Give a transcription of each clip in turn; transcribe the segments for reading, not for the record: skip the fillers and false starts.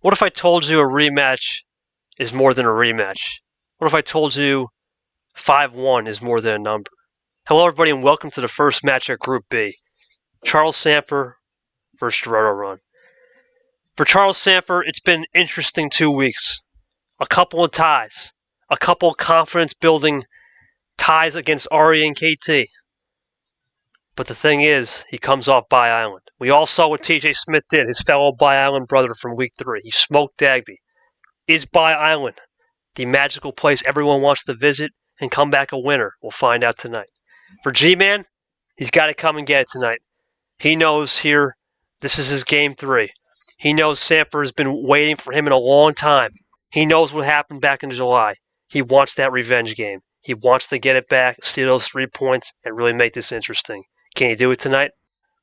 What if I told you a rematch is more than a rematch? What if I told you 5-1 is more than a number? Hello, everybody, and welcome to the first match at Group B. Charles Sandfer versus Gerardo Run. For Charles Sandfer, it's been an interesting 2 weeks. A couple of ties. A couple of confidence-building ties against Aria and KT. But the thing is, he comes off Bye Island. We all saw what TJ Smith did, his fellow Bye Island brother from Week 3. He smoked Dagby. Is Bye Island the magical place everyone wants to visit and come back a winner? We'll find out tonight. For Gman, he's got to come and get it tonight. He knows here this is his game 3. He knows Sandfer has been waiting for him in a long time. He knows what happened back in July. He wants that revenge game. He wants to get it back, steal those 3 points, and really make this interesting. Can he do it tonight?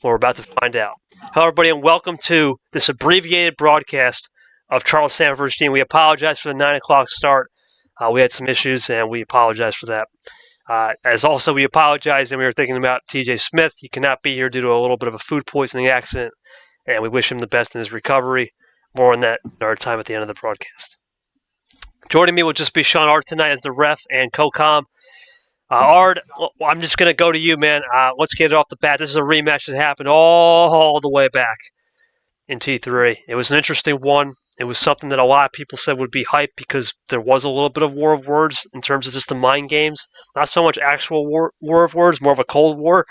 Well, we're about to find out. Hello, everybody, and welcome to this abbreviated broadcast of Charles Sandfer's team. We apologize for the 9 o'clock start. We had some issues, and we apologize for that. As also, we apologize, and we were thinking about TJ Smith. He cannot be here due to a little bit of a food poisoning accident, and we wish him the best in his recovery. More on that in our time at the end of the broadcast. Joining me will just be Sean Ard tonight as the ref and co-com. Ard, I'm just going to go to you, man. Let's get it off the bat. This is a rematch that happened all the way back in T3. It was an interesting one. It was something that a lot of people said would be hype because there was a little bit of war of words in terms of just the mind games. Not so much actual war of words, more of a cold war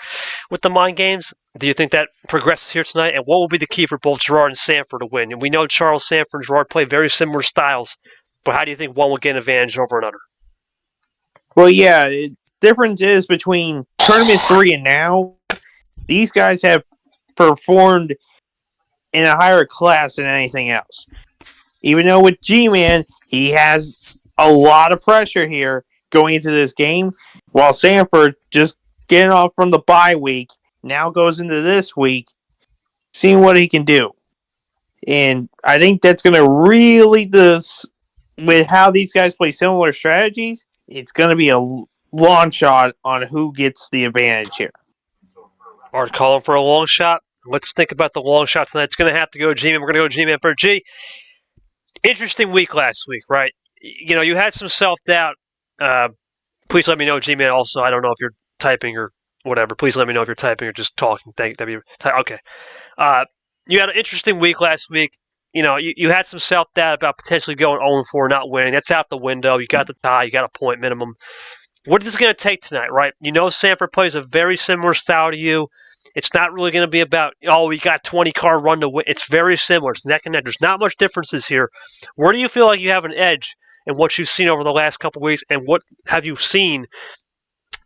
with the mind games. Do you think that progresses here tonight? And what will be the key for both Gerard and Sandfer to win? And we know Charles Sandfer and Gerard play very similar styles, but how do you think one will get an advantage over another? Well, yeah, the difference is between Tournament 3 and now, these guys have performed in a higher class than anything else. Even though with G-Man, he has a lot of pressure here going into this game, while Sandfer just getting off from the bye week, now goes into this week, seeing what he can do. And I think that's going to really, with how these guys play similar strategies, it's going to be a long shot on who gets the advantage here. Art calling for a long shot. Let's think about the long shot tonight. It's going to have to go G-Man. We're going to go G-Man for G. Interesting week last week, right? You know, you had some self-doubt. Please let me know, G-Man, also. I don't know if you're typing or whatever. Please let me know if you're typing or just talking. Okay. You had an interesting week last week. You know, you had some self-doubt about potentially going 0-4, not winning. That's out the window. You got the tie. You got a point minimum. What is it going to take tonight, right? You know Sandfer plays a very similar style to you. It's not really going to be about, we got 20-car run to win. It's very similar. It's neck and neck. There's not much differences here. Where do you feel like you have an edge in what you've seen over the last couple of weeks, and what have you seen,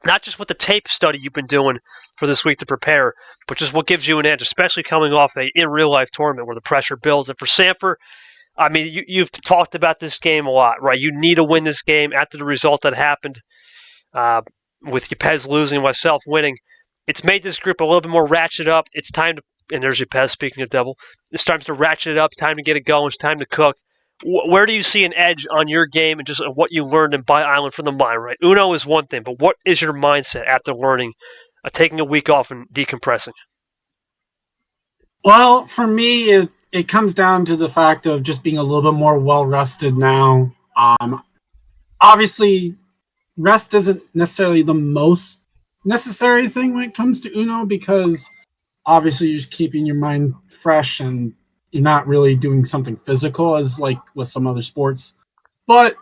not just with the tape study you've been doing for this week to prepare, but just what gives you an edge, especially coming off a in-real-life tournament where the pressure builds. And for Sandfer, I mean, you've talked about this game a lot, right? You need to win this game after the result that happened with Yepez losing and myself winning. It's made this group a little bit more ratchet up. It's time to, and there's Yepez, speaking of devil, it's time to ratchet it up, time to get it going, it's time to cook. Where do you see an edge on your game and just what you learned in Bye Island from the mind, right? Uno is one thing, but what is your mindset after learning, taking a week off and decompressing? Well, for me, it comes down to the fact of just being a little bit more well-rested now. Obviously, rest isn't necessarily the most necessary thing when it comes to Uno, because obviously you're just keeping your mind fresh and you're not really doing something physical as like with some other sports. But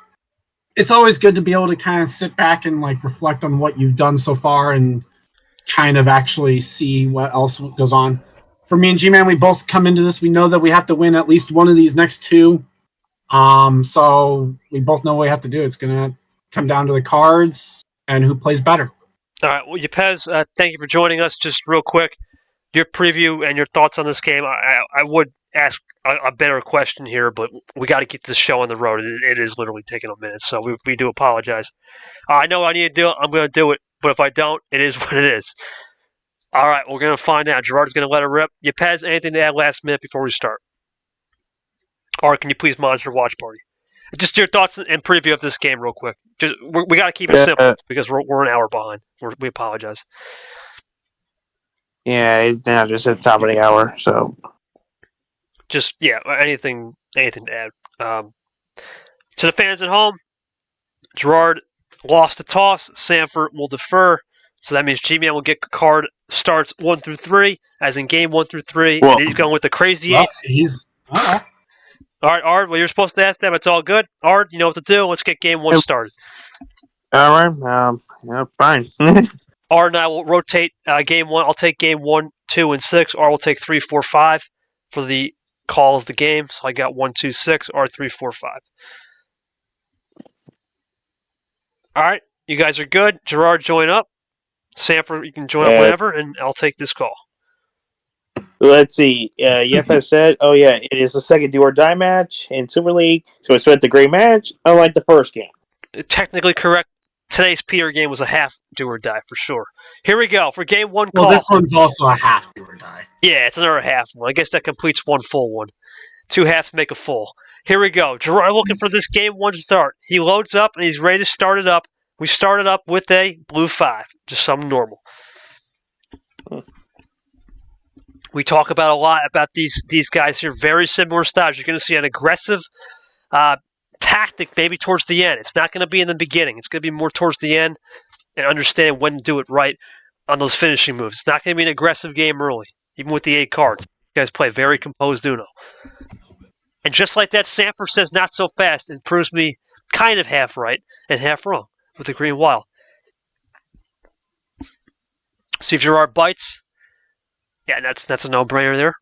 it's always good to be able to kind of sit back and like reflect on what you've done so far and kind of actually see what else goes on. For me and G-Man, we both come into this, we know that we have to win at least one of these next two. So we both know what we have to do. It's going to come down to the cards and who plays better. All right, well, Yepez, thank you for joining us. Just real quick, your preview and your thoughts on this game. I would ask a better question here, but we got to keep this show on the road. It is literally taking a minute, so we do apologize. I know I need to do it. I'm going to do it, but if I don't, it is what it is. All right, we're going to find out. Gerard's going to let it rip. Yepez, anything to add last minute before we start? Or can you please monitor watch party? Just your thoughts and preview of this game real quick. We got to keep it simple because we're an hour behind. We apologize. Yeah, now just at the top of the hour, so. Just anything to add. To the fans at home, Gerard lost the toss. Sandfer will defer. So that means Gman will get card starts 1 through 3, as in game 1 through 3. Well, and he's going with the crazy eights. He's All right, Ard, well, you're supposed to ask them. It's all good. Ard, you know what to do. Let's get game 1 started. All right. Fine. Ard and I will rotate game 1. I'll take game 1, 2, and 6. Ard will take 3, 4, 5 for the call of the game. So I got 1, 2, 6. Ard 3, 4, 5. All right, you guys are good. Gerard, join up. Sanford, you can join up whenever, and I'll take this call. Let's see. Yep, I said, it is the second do or die match in Super League, so it's at the great match, unlike the first game. Technically correct. Today's Peter game was a half do or die for sure. Here we go for game 1 call. Well, this one's also a half do or die. Yeah, it's another half one. I guess that completes one full one. 2 halves make a full. Here we go. Gerard looking for this game 1 start. He loads up and he's ready to start it up. We started up with a blue 5, just something normal. We talk about a lot about these guys here. Very similar styles. You're going to see an aggressive tactic maybe towards the end. It's not going to be in the beginning. It's going to be more towards the end and understand when to do it right on those finishing moves. It's not going to be an aggressive game early, even with the 8 cards. You guys play very composed Uno. And just like that, Sandfer says not so fast and proves me kind of half right and half wrong with the green wild. See if Gerard bites. Yeah, that's a no-brainer there.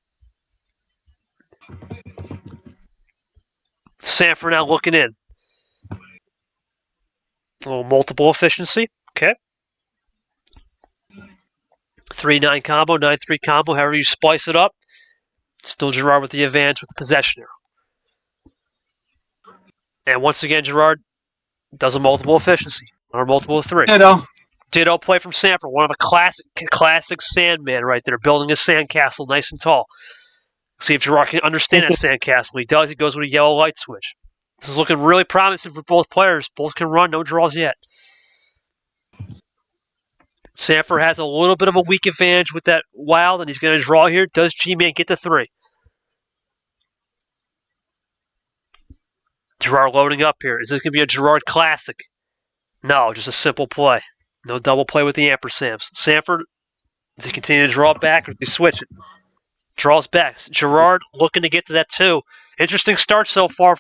Sandfer now looking in. A little multiple efficiency. Okay. 3-9 combo, 9-3 combo, however you splice it up. Still Gerard with the advantage with the possession here. And once again, Gerard does a multiple efficiency, or multiple of 3. Ditto play from Sandfer, one of a classic Sandman right there, building a sandcastle nice and tall. See if Gerard can understand that sandcastle. He does. He goes with a yellow light switch. This is looking really promising for both players. Both can run, no draws yet. Sandfer has a little bit of a weak advantage with that wild, and he's going to draw here. Does G-Man get the 3? Gerard loading up here. Is this going to be a Gerard classic? No, just a simple play. No double play with the ampersands. Sandfer, does he continue to draw back or does he switch it? Draws back. Gerard looking to get to that 2. Interesting start so far.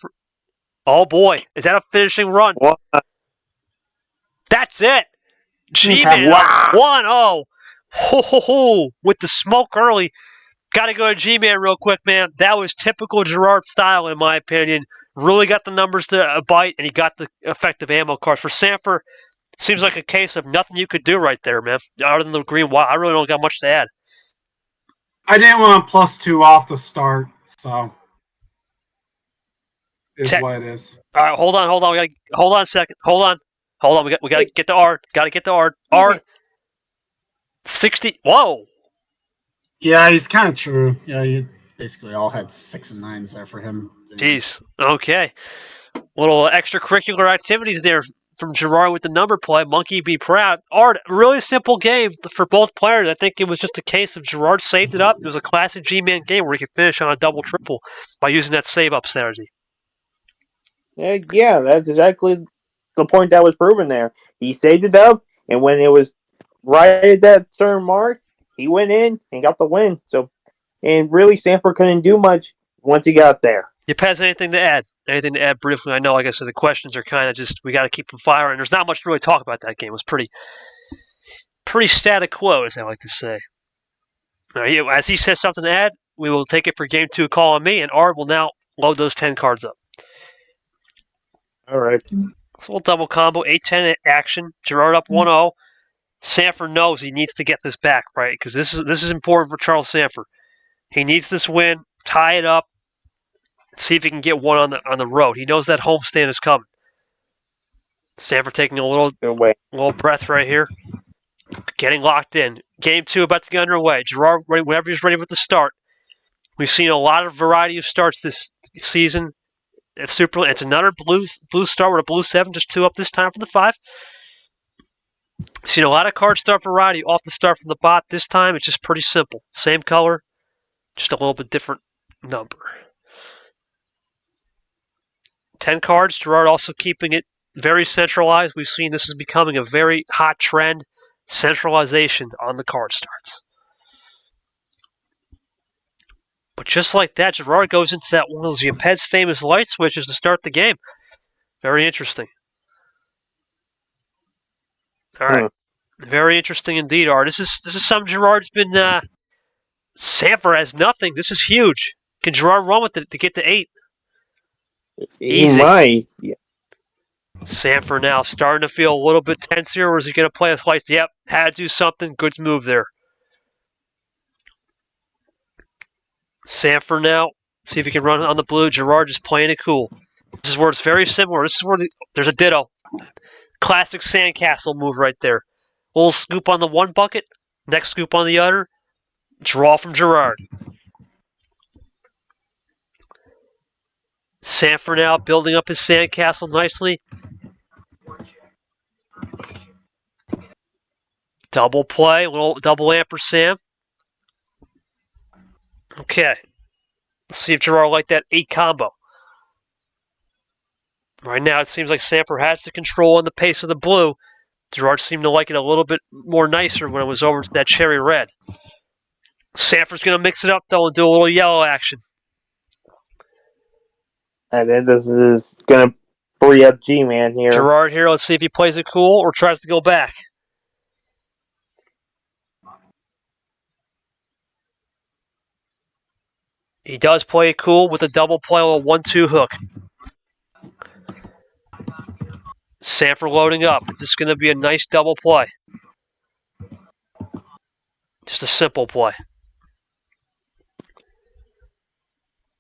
Oh boy, is that a finishing run? What? That's it. G-Man, Wow. 1-0. Ho, ho, ho. With the smoke early. Got to go to G-Man real quick, man. That was typical Gerard style, in my opinion. Really got the numbers to bite, and he got the effective ammo cards. For Sandfer, seems like a case of nothing you could do right there, man. Other than the green wild, I really don't got much to add. I didn't want +2 off the start, so is what it is. All right, hold on. Hold on a second. Hold on. We got to get the Ard. Got to get the Ard. Ard. 60. Whoa. Yeah, he's kind of true. Yeah, you basically all had 6 and 9s there for him. Jeez. Okay. Little extracurricular activities there from Gerard with the number play. Monkey be proud. Ard, really simple game for both players. I think it was just a case of Gerard saved it up. It was a classic G-Man game where he could finish on a double-triple by using that save-up strategy. Yeah, that's exactly the point that was proven there. He saved it up, and when it was right at that certain mark, he went in and got the win. So, and really, Sandfer couldn't do much once he got there. Yepes, anything to add? Anything to add briefly? I know, like I said, the questions are kind of just, we got to keep them firing. There's not much to really talk about that game. It was pretty static quo, as I like to say. As he says something to add, we will take it for game 2 call on me, and Ard will now load those 10 cards up. All right. So we'll double combo, 8-10 action. Gerard up 1-0. Sandfer knows he needs to get this back, right? Because this is important for Charles Sandfer. He needs this win, tie it up, see if he can get one on the road. He knows that homestand is coming. Sandfer taking a little breath right here. Getting locked in. Game 2 about to get underway. Gerard, whenever he's ready with the start. We've seen a lot of variety of starts this season. It's another blue start with a blue 7, just 2 up this time from the 5. Seen a lot of card start variety off the start from the bot. This time it's just pretty simple. Same color, just a little bit different number. 10 cards. Gerard also keeping it very centralized. We've seen this is becoming a very hot trend. Centralization on the card starts. But just like that, Gerard goes into that one of those Yepes famous light switches to start the game. Very interesting. All right. Very interesting indeed, Art. This is something Gerard's been... Sandfer has nothing. This is huge. Can Gerard run with it to get to 8? Easy. He might. Yeah. Sandfer now starting to feel a little bit tense here, or is he going to play a flight? Yep, had to do something. Good move there. Sandfer now. See if he can run on the blue. Gerard just playing it cool. This is where it's very similar. This is where there's a ditto. Classic sandcastle move right there. Little scoop on the one bucket. Next scoop on the other. Draw from Gerard. Sandfer now building up his sandcastle nicely. Double play, little double ampersand. Okay. Let's see if Gerard liked that 8 combo. Right now it seems like Sandfer has the control on the pace of the blue. Gerard seemed to like it a little bit more nicer when it was over to that cherry red. Sandfer's going to mix it up though and do a little yellow action. And then this is going to free up Gman here. Gerard here, let's see if he plays it cool or tries to go back. He does play it cool with a double play on a 1-2 hook. Sandfer loading up. This is going to be a nice double play. Just a simple play.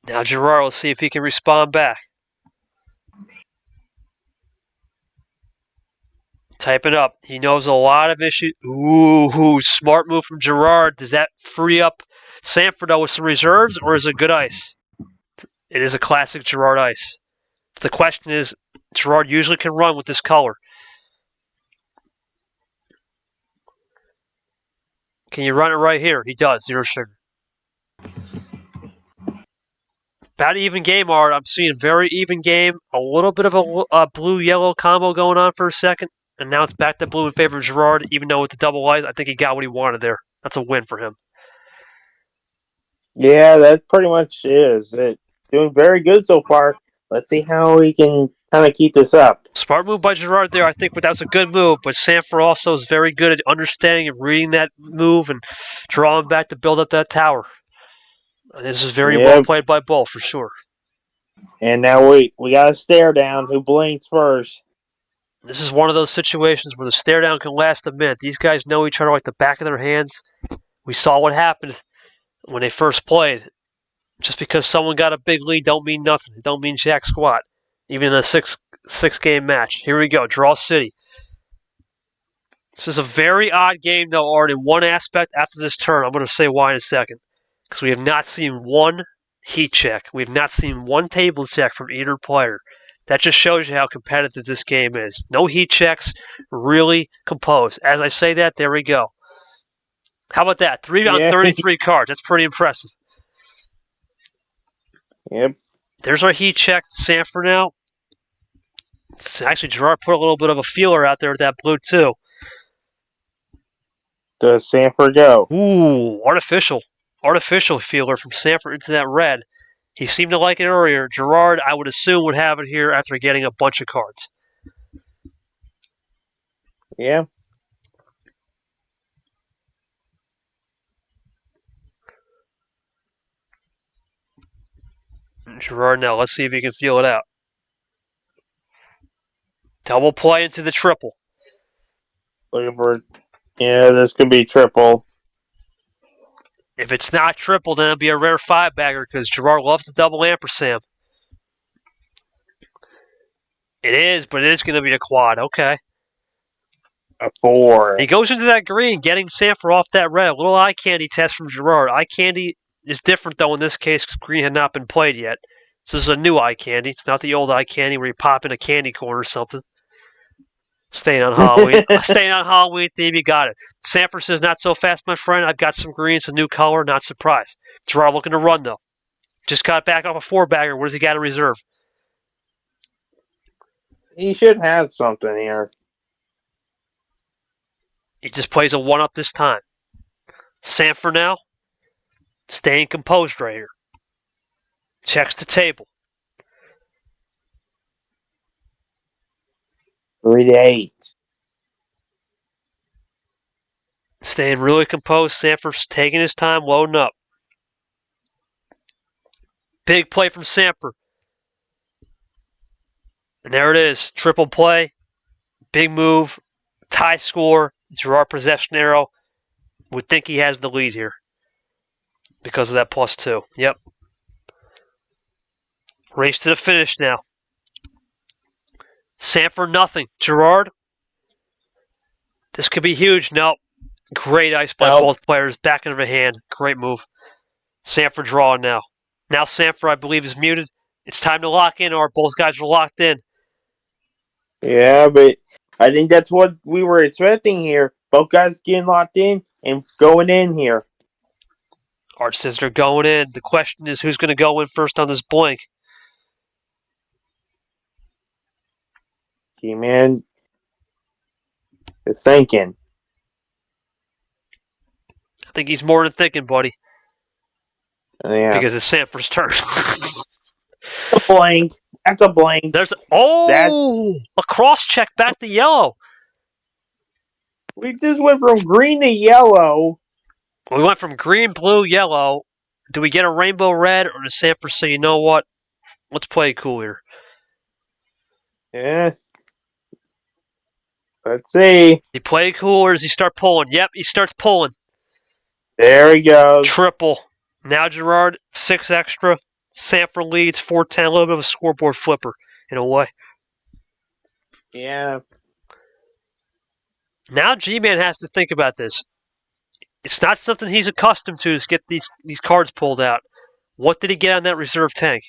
Now Gerard, let's see if he can respond back. Type it up. He knows a lot of issues. Ooh, smart move from Gerard. Does that free up Sandfer though with some reserves, or is it good ice? It is a classic Gerard ice. The question is, Gerard usually can run with this color. Can you run it right here? He does. 0 sugar. About even game, Art. I'm seeing very even game. A little bit of a blue-yellow combo going on for a second. And now it's back to blue in favor of Gerard, even though with the double eyes, I think he got what he wanted there. That's a win for him. Yeah, that pretty much is it. Doing very good so far. Let's see how he can kind of keep this up. Smart move by Gerard there. I think that's a good move, but Sandfer also is very good at understanding and reading that move and drawing back to build up that tower. And this is very well played by both, for sure. And now we got a stare down. Who blinks first? This is one of those situations where the stare down can last a minute. These guys know each other like the back of their hands. We saw what happened when they first played. Just because someone got a big lead don't mean nothing. It don't mean jack squat. Even in a six-game match. Here we go. Draw City. This is a very odd game, though, Art, in one aspect after this turn. I'm going to say why in a second. Because we have not seen one heat check. We have not seen one table check from either player. That just shows you how competitive this game is. No heat checks, really composed. As I say that, there we go. How about that? 3 on 33 cards. That's pretty impressive. Yep. There's our heat check. Sandfer now. Actually, Gerard put a little bit of a feeler out there with that blue, too. Does Sandfer go? Ooh, artificial. Artificial feeler from Sandfer into that red. He seemed to like it earlier. Gerard, I would assume, would have it here after getting a bunch of cards. Yeah. Gerard now, let's see if he can feel it out. Double play into the triple. Looking for, this could be triple. If it's not triple, then it'll be a rare 5-bagger because Gerard loves the double ampersand. It is, but it is going to be a quad. Okay. A 4. He goes into that green, getting Sandfer off that red. A little eye candy test from Gerard. Eye candy is different, though, in this case because green had not been played yet. So this is a new eye candy. It's not the old eye candy where you pop in a candy corn or something. Staying on Halloween. Staying on Halloween theme, you got it. Sandfer says, not so fast, my friend. I've got some green. It's a new color. Not surprised. Gerard looking to run, though. Just got back off a 4-bagger. What does he got in reserve? He should have something here. He just plays a 1-up this time. Sandfer now, staying composed right here. Checks the table. 3-8. Staying really composed. Sandfer's taking his time, loading up. Big play from Sandfer. And there it is. Triple play. Big move. Tie score. Gerard possession arrow. Would think he has the lead here. Because of that +2. Yep. Race to the finish now. Sandfer nothing. Gerard. This could be huge. Nope. Great ice by both players. Back into the hand. Great move. Sandfer drawing now. Now Sandfer, I believe, is muted. It's time to lock in, or both guys are locked in. Yeah, but I think that's what we were expecting here. Both guys getting locked in and going in here. Art says they're going in. The question is who's going to go in first on this blank. Gman is thinking. I think he's more than thinking, buddy. Yeah. Because it's Sandfer's turn. A blank. That's a blank. There's a cross check back to yellow. We just went from green to yellow. We went from green, blue, yellow. Do we get a rainbow red, or does Sandfer say, you know what? Let's play it cool here. Yeah. Let's see. He play it cool, or does he start pulling? Yep, he starts pulling. There he goes. Triple. Now Gerard, 6 extra. Sandfer leads 4-10. A little bit of a scoreboard flipper in a way. Yeah. Now Gman has to think about this. It's not something he's accustomed to get these cards pulled out. What did he get on that reserve tank?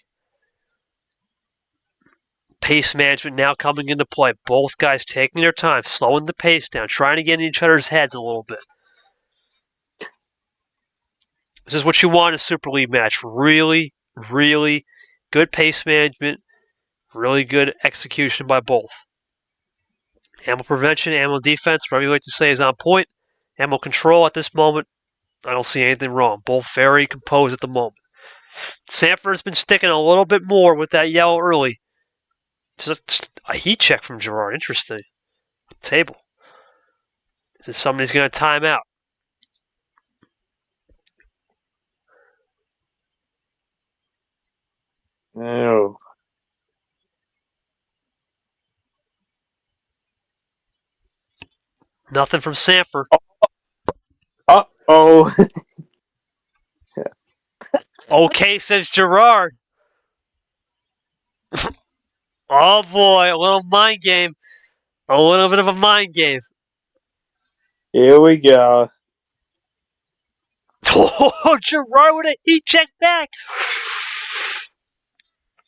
Pace management now coming into play. Both guys taking their time, slowing the pace down, trying to get in each other's heads a little bit. This is what you want in a Super League match. Really, really good pace management, really good execution by both. Ammo prevention, ammo defense, whatever you like to say, is on point. Ammo control at this moment, I don't see anything wrong. Both very composed at the moment. Sandfer's been sticking a little bit more with that yellow early. Just a heat check from Gerard. Interesting. Table. Is this somebody's going to time out? No. Nothing from Sandfer. Uh-oh. Okay, says Gerard. Oh boy, a little mind game. A little bit of a mind game. Here we go. Oh, Gerard with a heat check back.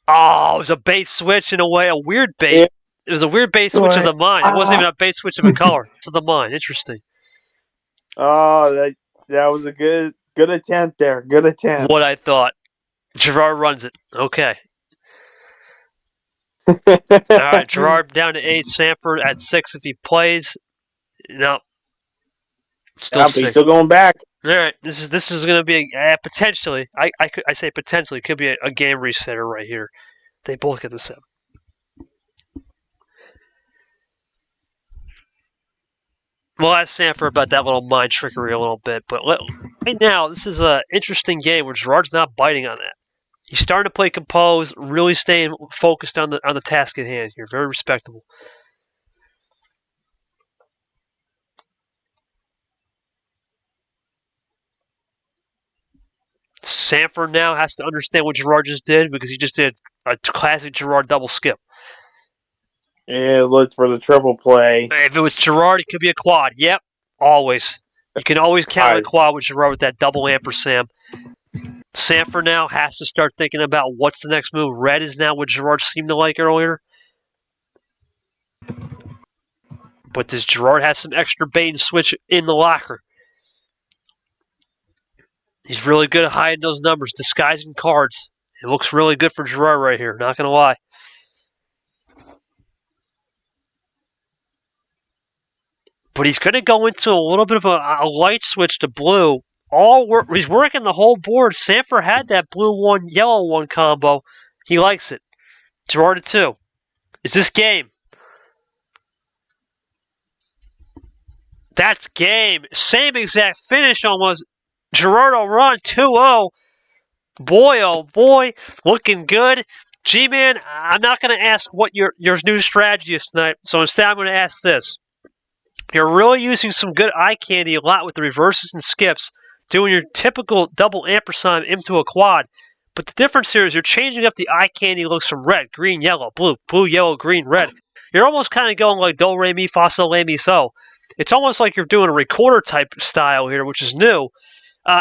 Oh, it was a bait switch in a way, a weird bait. It was a weird bait switch of the mind. It wasn't even a bait switch of a color. To the mind. Interesting. Oh, that was a good attempt there. Good attempt. What I thought. Gerard runs it. Okay. All right, Gerard down to 8. Sandfer at 6 if he plays. No. Still 6. He's still going back. All right, this is going to be potentially. I say potentially could be a game resetter right here. They both get the 7. We'll ask Sandfer about that little mind trickery a little bit, but right now this is an interesting game where Gerard's not biting on that. He's starting to play composed, really staying focused on the task at hand here. Very respectable. Sandfer now has to understand what Gerard just did because he just did a classic Gerard double skip. Yeah, look for the triple play. If it was Gerard, it could be a quad. Yep, always. You can always count on a quad with Gerard with that double ampersand. Sandfer now has to start thinking about what's the next move. Red is now what Gerard seemed to like earlier. But does Gerard have some extra bait and switch in the locker? He's really good at hiding those numbers, disguising cards. It looks really good for Gerard right here, not going to lie. But he's going to go into a little bit of a light switch to blue. He's working the whole board. Sandfer had that blue 1, yellow 1 combo. He likes it. Gerard at 2. Is this game? That's game. Same exact finish almost. Gerardo run 2-0. Boy, oh boy, looking good. G-Man, I'm not going to ask what your new strategy is tonight, so instead I'm going to ask this. You're really using some good eye candy a lot with the reverses and skips, doing your typical double ampersand into a quad. But the difference here is you're changing up the eye candy looks from red, green, yellow, blue, blue, yellow, green, red. You're almost kind of going like do, re, mi, fa, sol, la, mi, so. It's almost like you're doing a recorder type style here, which is new.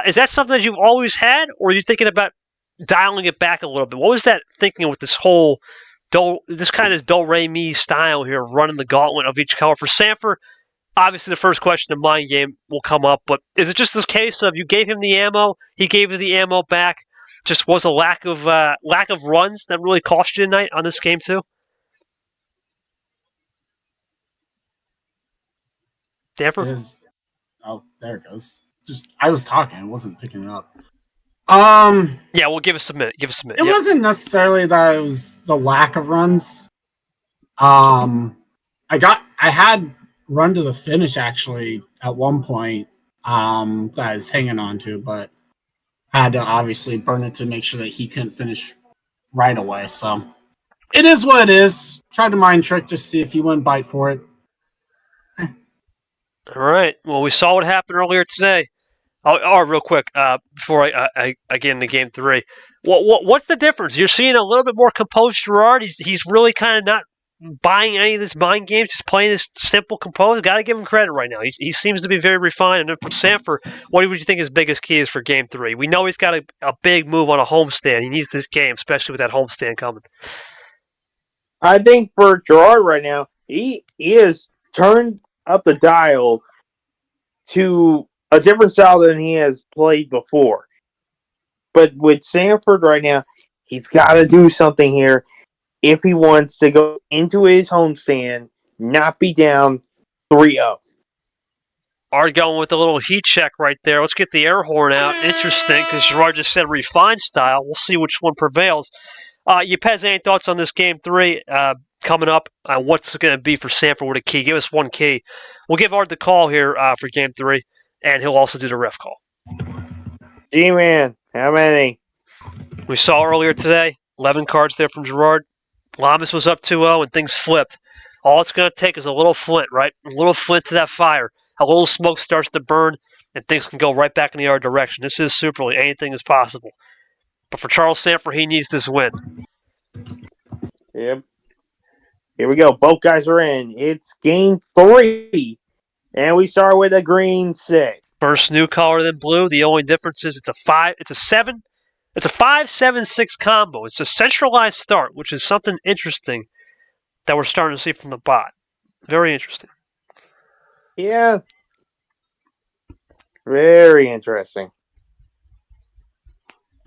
Is that something that you've always had, or are you thinking about dialing it back a little bit? What was that thinking with this whole this do, re, mi style here, running the gauntlet of each color? For Sandfer, obviously the first question of Mind Game will come up, but is it just this case of you gave him the ammo, he gave you the ammo back, just was a lack of runs that really cost you tonight on this game too? Damper? Oh, there it goes. I was talking, I wasn't picking it up. Yeah, well, give us a minute. It wasn't necessarily that it was the lack of runs. I had run to the finish actually at one point that I was hanging on to, but I had to obviously burn it to make sure that he couldn't finish right away. So it is what it is. Tried to mind trick to see if he wouldn't bite for it. All right. Well, we saw what happened earlier today. Oh, real quick, before I get into game 3, what's the difference? You're seeing a little bit more composed Gerard. He's really kind of not buying any of this mind games, just playing this simple composed. Got to give him credit right now. He seems to be very refined. And then for Sandfer, what would you think his biggest key is for game 3? We know he's got a big move on a homestand. He needs this game, especially with that homestand coming. I think for Gerard right now, he has turned up the dial to a different style than he has played before. But with Sandford right now, he's got to do something here if he wants to go into his homestand, not be down 3-0. Art going with a little heat check right there. Let's get the air horn out. Interesting, because Gerard just said refined style. We'll see which one prevails. Yepez, any thoughts on this game 3 coming up? What's it going to be for Sandford with a key? Give us one key. We'll give Art the call here for game 3. And he'll also do the ref call. G-Man, how many? We saw earlier today, 11 cards there from Gerard. Lamas was up 2-0 and things flipped. All it's going to take is a little flint, right? A little flint to that fire. A little smoke starts to burn, and things can go right back in the other direction. This is Super League. Anything is possible. But for Charles Sandfer, he needs this win. Yep. Here we go. Both guys are in. It's game 3. And we start with a green 6. First new color than blue. The only difference is it's a 5-7-6 combo. It's a centralized start, which is something interesting that we're starting to see from the bot. Very interesting. Yeah. Very interesting.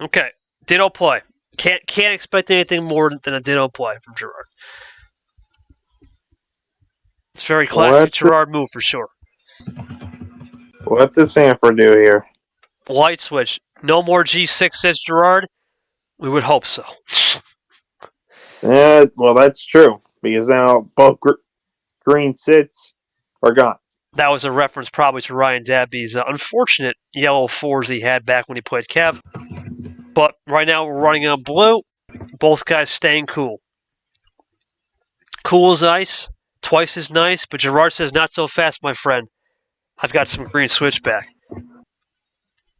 Okay. Ditto play. Can't expect anything more than a ditto play from Gerard. It's very classic Gerard move for sure. What does Sandford do here? Light switch. No more G6, says Gerard. We would hope so. Well, that's true. Because now both green sits are gone. That was a reference probably to Ryan Dabby's unfortunate yellow 4s he had back when he played Kev. But right now we're running on blue. Both guys staying cool. Cool as ice. Twice as nice. But Gerard says, not so fast, my friend. I've got some green switchback.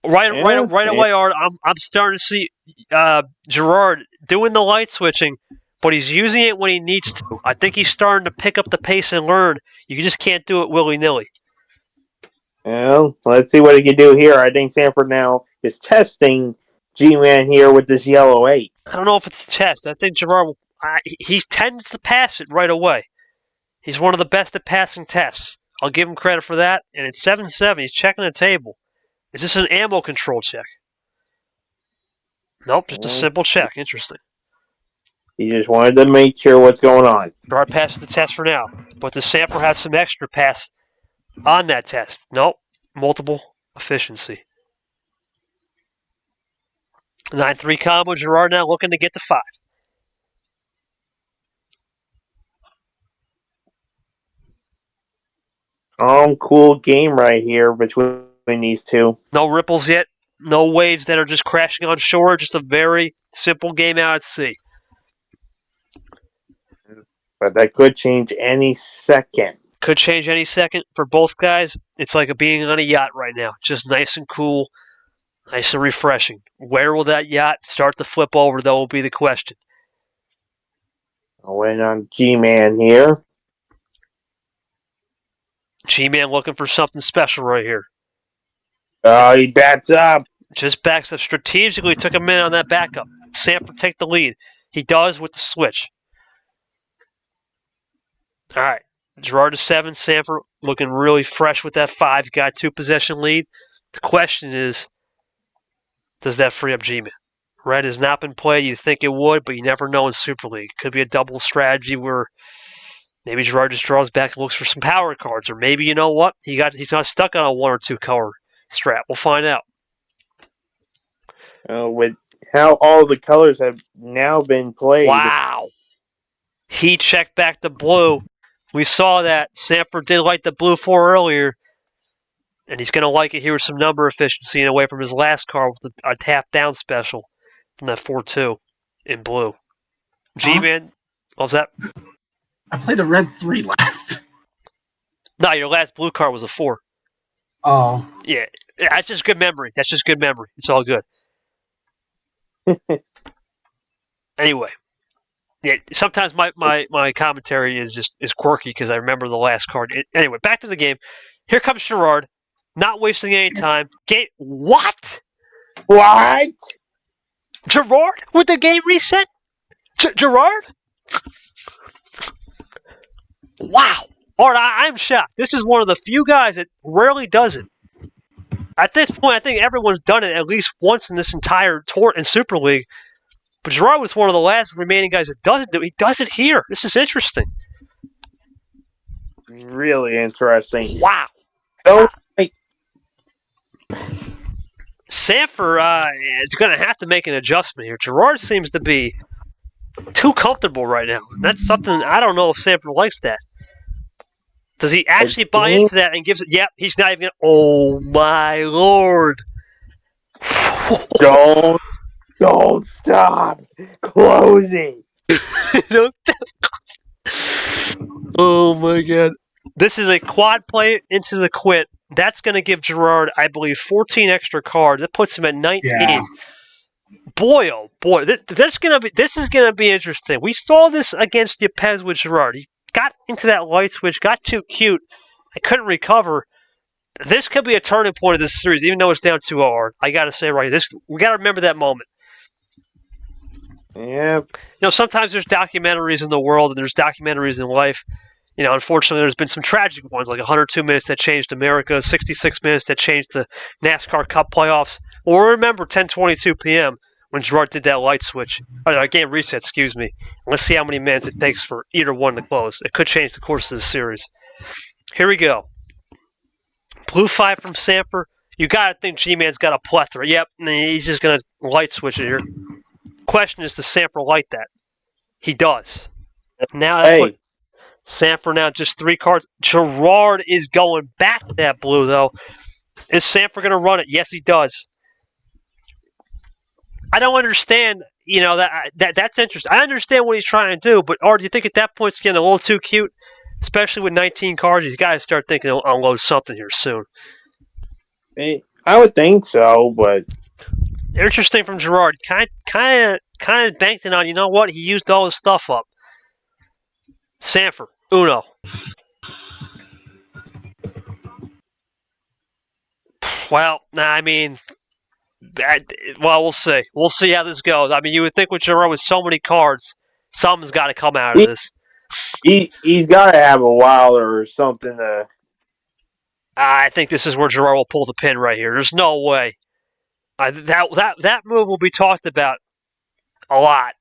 Right away, Art. I'm starting to see Gerard doing the light switching, but he's using it when he needs to. I think he's starting to pick up the pace and learn. You just can't do it willy-nilly. Well, let's see what he can do here. I think Sandford now is testing G-Man here with this yellow 8. I don't know if it's a test. I think Gerard he tends to pass it right away. He's one of the best at passing tests. I'll give him credit for that. And it's 7-7. He's checking the table. Is this an ammo control check? Nope, just a simple check. Interesting. He just wanted to make sure what's going on. Gerard passes the test for now, but does Sandfer have some extra pass on that test? Nope. Multiple efficiency. 9-3 combo. Gerard now looking to get to 5. Cool game right here between these two. No ripples yet. No waves that are just crashing on shore. Just a very simple game out at sea. But that could change any second. Could change any second for both guys. It's like being on a yacht right now. Just nice and cool, nice and refreshing. Where will that yacht start to flip over, though, will be the question. I went on Gman here. Gman looking for something special right here. He bats up. Just backs up. Strategically took a minute on that backup. Sandfer take the lead. He does with the switch. All right. Gerard to 7. Sandfer looking really fresh with that 5. Got 2 possession lead. The question is, does that free up Gman? Red has not been played. You think it would, but you never know in Super League. Could be a double strategy where maybe Gerard just draws back and looks for some power cards, or maybe you know what? He's not stuck on a 1 or 2 color strat. We'll find out. With how all the colors have now been played. Wow. He checked back the blue. We saw that. Sandfer did like the blue 4 earlier. And he's going to like it here with some number efficiency and away from his last card with a tap down special from that 4-2 in blue. G-Man, what was that? I played a red 3 last. No, your last blue card was a 4. Oh. Yeah, that's just good memory. It's all good. Anyway. Yeah, sometimes my commentary is quirky because I remember the last card. Anyway, back to the game. Here comes Gerard. Not wasting any time. What? What? Gerard with the game reset? Gerard? Wow. All right, I'm shocked. This is one of the few guys that rarely does it. At this point, I think everyone's done it at least once in this entire tour in Super League. But Gerard was one of the last remaining guys that doesn't do it. He does it here. This is interesting. Really interesting. Wow. So, Sandfer is going to have to make an adjustment here. Gerard seems to be too comfortable right now. That's something I don't know if Sandfer likes that. Does he actually buy into that and gives it? Yep, he's not even going to. Oh, my Lord. Don't stop closing. Oh, my God. This is a quad play into the quit. That's going to give Gerard, I believe, 14 extra cards. That puts him at 19. Yeah. Boy, oh boy, this is gonna be interesting. We saw this against Yepes with Gerard. He got into that light switch, got too cute. I couldn't recover. This could be a turning point of this series, even though it's down 2-0. I gotta say, right, we gotta remember that moment. Yeah. Sometimes there's documentaries in the world and there's documentaries in life. Unfortunately, there's been some tragic ones, like 102 minutes that changed America, 66 minutes that changed the NASCAR Cup playoffs. We'll remember 10:22 p.m. when Gerard did that light switch. Game reset, excuse me. Let's see how many minutes it takes for either one to close. It could change the course of the series. Here we go. Blue 5 from Sandfer. You got to think G-Man's got a plethora. Yep, he's just going to light switch it here. Question is, does Sandfer light that? He does. Now that's what Sandfer now just 3 cards. Gerard is going back to that blue, though. Is Sandfer going to run it? Yes, he does. I don't understand, that's interesting. I understand what he's trying to do, but do you think at that point it's getting a little too cute? Especially with 19 cards, he's got to start thinking he'll unload something here soon. I would think so, but interesting from Gerard. Kind of banked it on. You know what? He used all his stuff up. Sandfer, Uno. Well, we'll see. We'll see how this goes. You would think with Gerard with so many cards, something's got to come out of this. He's got to have a wilder or something to. I think this is where Gerard will pull the pin right here. There's no way. That move will be talked about a lot.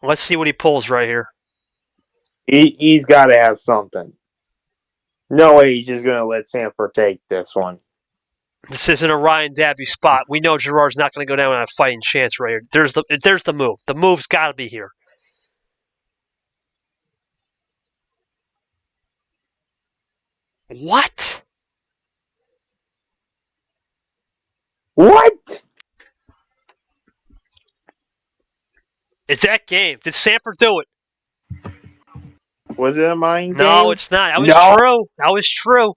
Let's see what he pulls right here. He's got to have something. No way he's just going to let Sandfer take this one. This isn't a Ryan Dabby spot. We know Gerard's not going to go down on a fighting chance right here. There's the move. The move's got to be here. What? What? Is that game? Did Sandfer do it? Was it a mind game? No, it's not. That was true. That was true.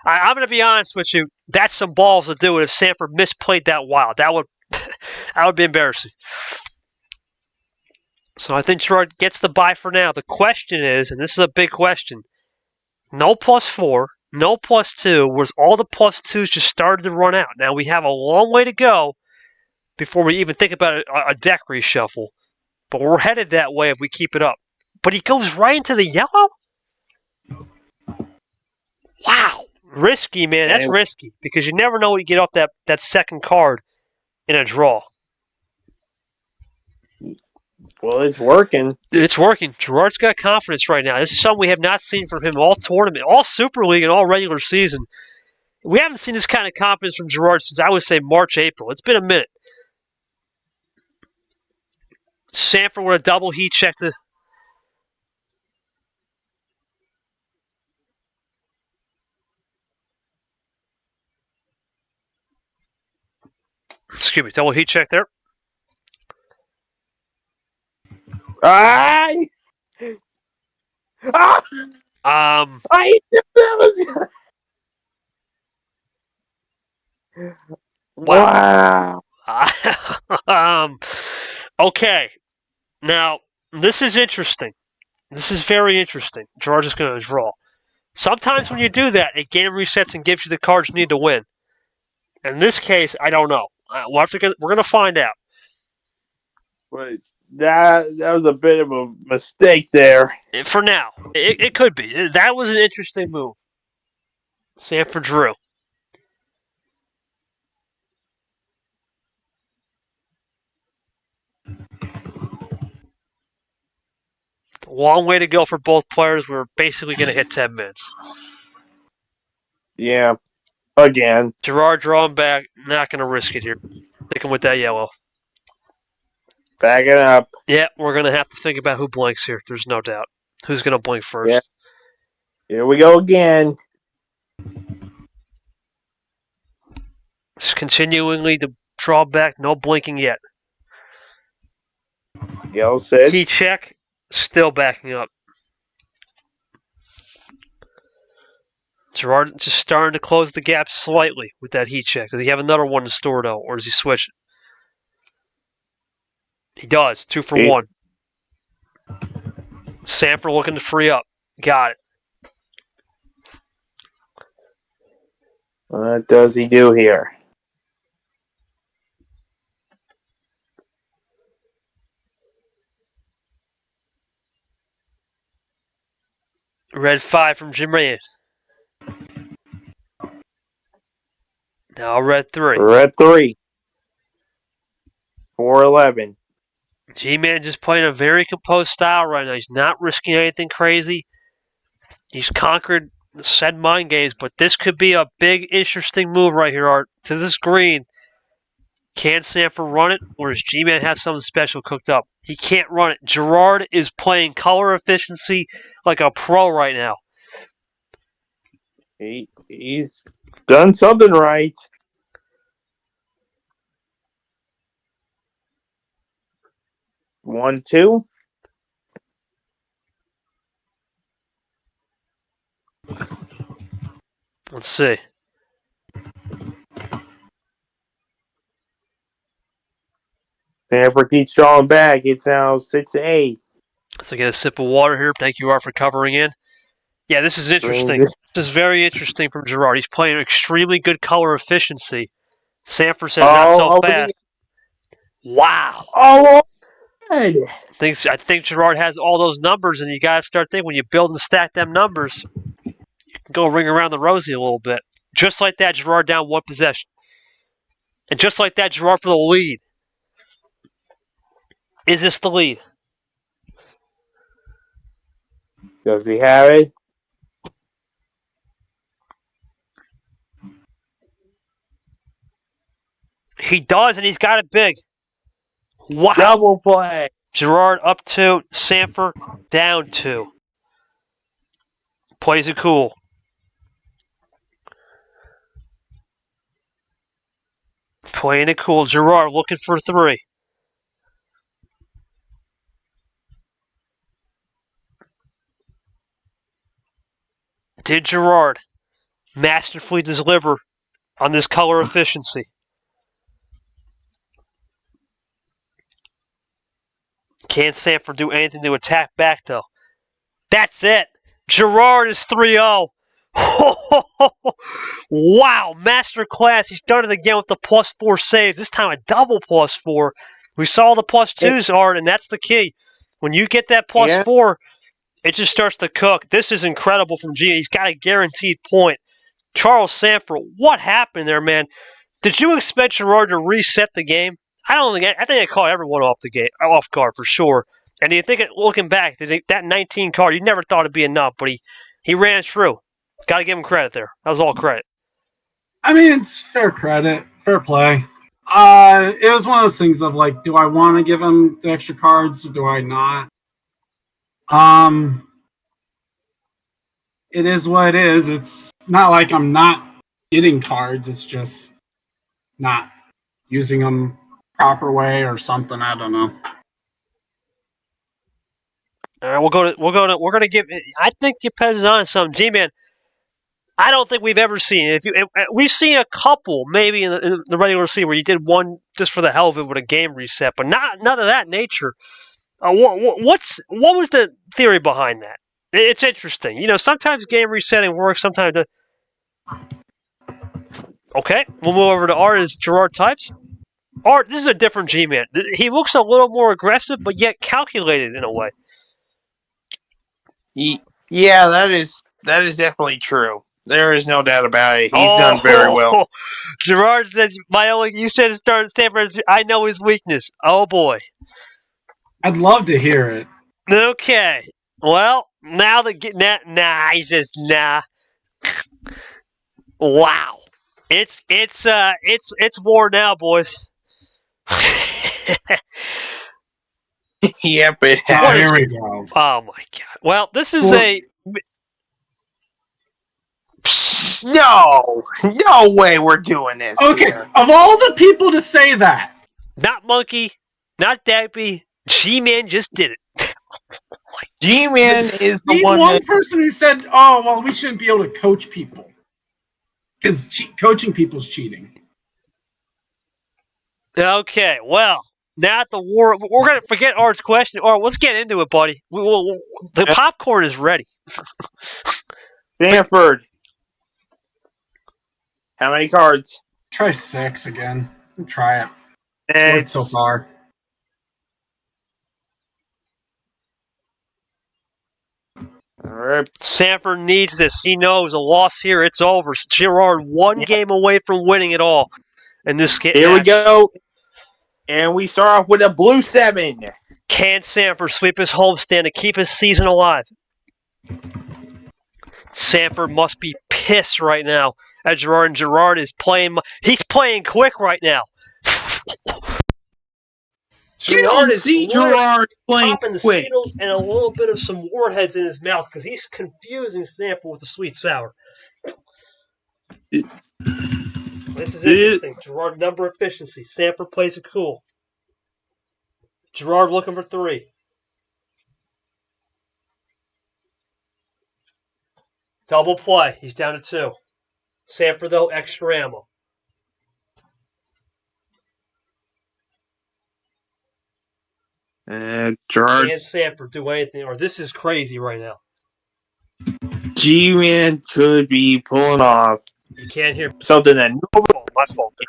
I'm going to be honest with you. That's some balls to do it if Sandfer misplayed that wild. That would be embarrassing. So I think Gerard gets the bye for now. The question is, and this is a big question, no +4, no +2, was all the +2s just started to run out. Now we have a long way to go before we even think about a deck reshuffle. But we're headed that way if we keep it up. But he goes right into the yellow? Wow. Risky, man. That's risky. Because you never know what you get off that second card in a draw. Well, it's working. It's working. Gerard's got confidence right now. This is something we have not seen from him all tournament, all Super League, and all regular season. We haven't seen this kind of confidence from Gerard since, I would say, March, April. It's been a minute. Sandfer with a double heat check to... Excuse me, double heat check there. I wow. Okay. Now, this is interesting. This is very interesting. Gerard's is going to draw. Sometimes when you do that, a game resets and gives you the cards you need to win. In this case, I don't know. We're going to find out. But that was a bit of a mistake there. For now. It could be. That was an interesting move. Sandfer drew. Long way to go for both players. We're basically going to hit 10 minutes. Yeah. Again. Gerard drawing back. Not going to risk it here. Sticking with that yellow. Back it up. Yeah, we're going to have to think about who blinks here. There's no doubt. Who's going to blink first? Yeah. Here we go again. Just continuingly to draw back. No blinking yet. Yellow sits. Key check. Still backing up. Gerard just starting to close the gap slightly with that heat check. Does he have another one to store, though, or does he switch it? He does. 2 for 1. Sandfer looking to free up. Got it. What does he do here? Red 5 from Gman. Now red 3. Red 3. 4-11. Gman just playing a very composed style right now. He's not risking anything crazy. He's conquered said mind games, but this could be a big, interesting move right here, Art. To this green. Can Sandfer run it, or does Gman have something special cooked up? He can't run it. Gerard is playing color efficiency like a pro right now. He's done something right. One, two. Let's see. Sandfer keeps drawing back. It's now 6-8. So get a sip of water here. Thank you, Art, for covering in. Yeah, this is interesting. This is very interesting from Gerard. He's playing extremely good color efficiency. Sandfer says not so fast. Wow. Oh, good. I think Gerard has all those numbers, and you got to start thinking when you build and stack them numbers, you can go ring around the rosy a little bit. Just like that, Gerard down 1 possession. And just like that, Gerard for the lead. Is this the lead? Does he have it? He does, and he's got it big. Wow. Double play. Gerard up 2, Sandfer down 2. Plays it cool. Playing it cool. Gerard looking for 3. Did Gerard masterfully deliver on this color efficiency? Can't Sandfer do anything to attack back, though? That's it. Gerard is 3-0. Wow, masterclass. He's done it again with the +4 saves. This time a double +4. We saw the +2s, Art, and that's the key. When you get that +4, it just starts to cook. This is incredible from G. He's got a guaranteed point. Charles Sandfer, what happened there, man? Did you expect Gerard to reset the game? I think I caught everyone off guard for sure. And do you think, looking back, that 19 card, you never thought it'd be enough, but he ran through. Got to give him credit there. That was all credit. I mean, it's fair credit, fair play. It was one of those things of like, do I want to give him the extra cards or do I not? It is what it is. It's not like I'm not getting cards. It's just not using them proper way or something. I don't know. All right, we're gonna give. I think Yepez is on something. G-Man, I don't think we've ever seen it. We've seen a couple, maybe in the regular season, where you did one just for the hell of it with a game reset, but none of that nature. What was the theory behind that? It's interesting. You know, sometimes game resetting works. Sometimes Okay, we'll move over to Art as Gerard types. Art, this is a different G-Man. He looks a little more aggressive, but yet calculated in a way. Yeah, that is definitely true. There is no doubt about it. He's done very well. Gerard says, you said to start at Stanford. I know his weakness. Oh, boy. I'd love to hear it. Okay. Well, now he says, nah. Wow. It's war now, boys. Yep, it has. Here we go. Oh, my God. Well, this is No way we're doing this. Okay, here. Of all the people to say that. Not Monkey, not Dappy, G-Man just did it. G-Man is the one person who said, oh, well, we shouldn't be able to coach people. Because coaching people is cheating. Okay, well, now at the war, we're going to forget Art's question. Art, let's get into it, buddy. The popcorn is ready. Stanford. How many cards? Try 6 again. Try it. It's worked so far. All right. Sandfer needs this. He knows a loss here, it's over. Gerard one game away from winning it all. And this Here we go. And we start off with a blue 7. Can Sandfer sweep his homestand to keep his season alive? Sandfer must be pissed right now at Gerard, and Gerard is playing. He's playing quick right now. Gerard playing popping the quick. Skittles and a little bit of some warheads in his mouth because he's confusing Sandfer with the sweet sour. This is interesting. Gerard number efficiency. Sandfer plays it cool. Gerard looking for 3. Double play. He's down to 2. Sandfer, though, extra ammo. Gerard. Can Sandfer do anything? Or this is crazy right now. G-Man could be pulling off. You can't hear something that my fault there.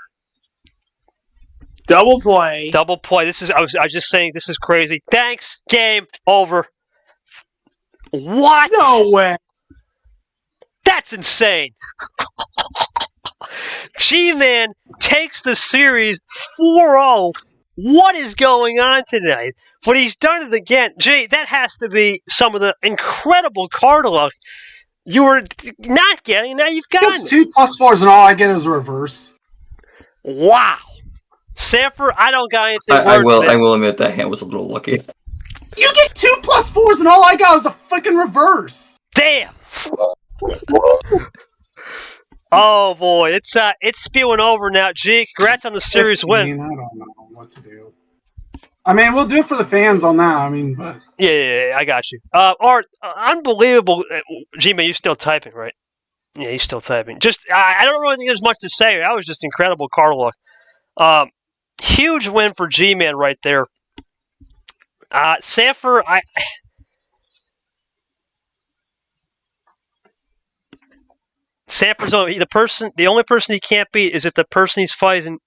Double play. Double play. I was just saying this is crazy. Thanks. Game over. What? No way. That's insane. Gman takes the series 4-0. What is going on tonight? But he's done it again. Gee, that has to be some of the incredible card luck you were not getting. Now you've gotten It's 2 + 4s, and all I get is a reverse. Wow. Sandfer, I don't got anything I worse, will. man. I will admit that hand was a little lucky. You get 2 + 4s, and all I got was a fucking reverse. Damn. Oh boy, it's spewing over now. Gee, congrats on the series 15, win. I don't know what to do. I mean, we'll do it for the fans on that. I mean, but Yeah, I got you. Art, unbelievable. G-Man, you still typing, right? Yeah, he's still typing. Just, I don't really think there's much to say. That was just incredible card luck. Huge win for G-Man right there. Sandfer, Sandfer's the only person he can't beat is if the person he's fighting.